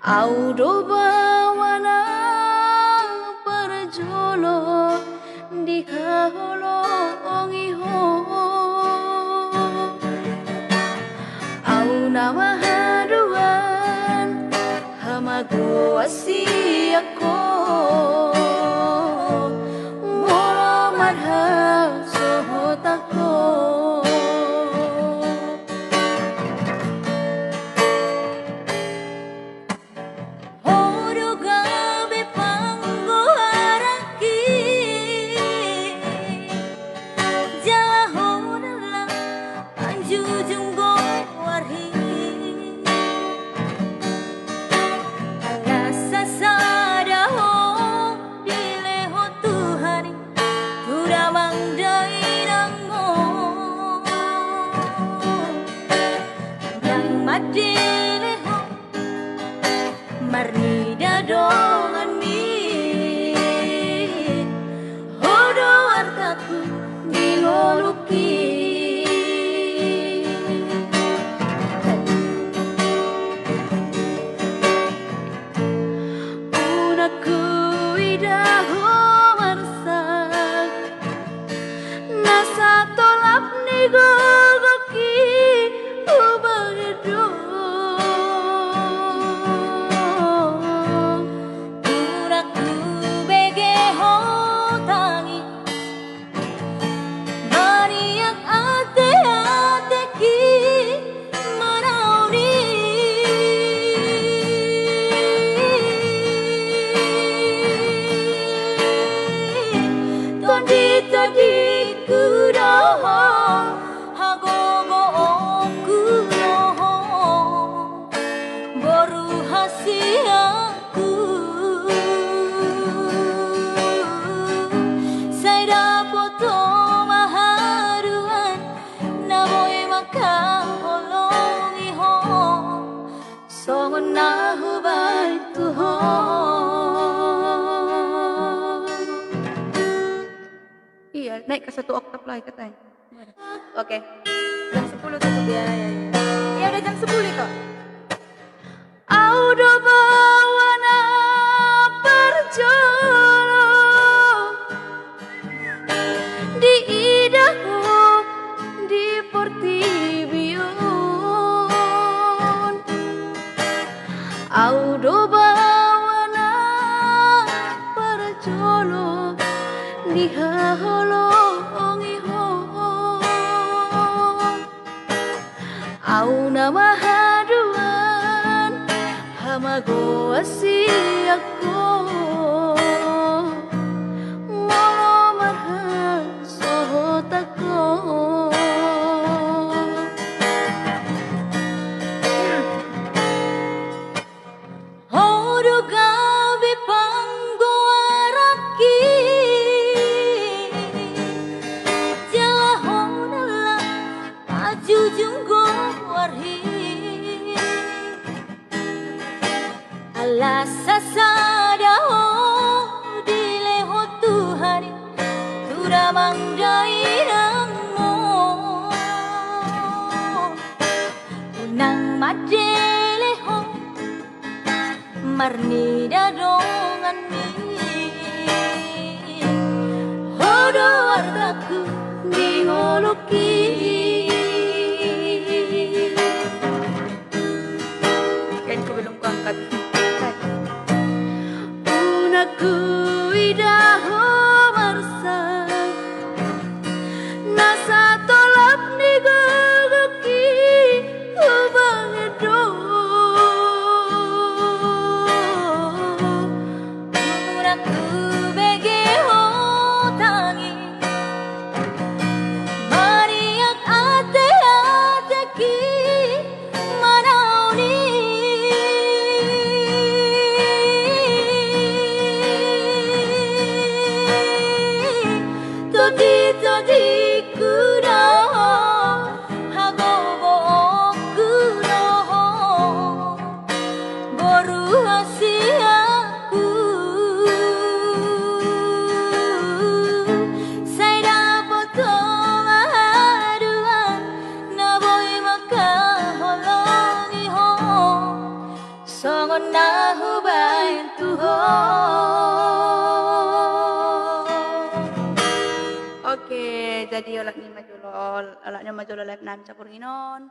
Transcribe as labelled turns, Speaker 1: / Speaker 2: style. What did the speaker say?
Speaker 1: Audo bawana parjolo di kaholo ongiho au nama haruan hamago asiako molo madha sohotako Marnida dongan mi hodo artaku dingoluki unaku idaho marsak nasa tolap nigogoki ubagedo Iya, naik ke 1 oktav lagi katanya. Oke. Jam 10 tutup ya. Iya, udah jam 10 itu. Audo bawana parjolo di idaho di Portibion. Audo bawana parjolo di haholo ongiho au nama haduan hamago asiako molo marha sohotako hodo gabe panggo araki jujunggo warhi alasa sadaho dileho Tuhan tura mangdairangmo unang madeleho marni dadongan mi hodo artaku dingoluki unaku idaho marsak nasa tolap nigogoki ubangedo unaku begeho tangi mariak ate-ateki manauni kona hubain Oke, jadi olaknya majulol live nan capur inon.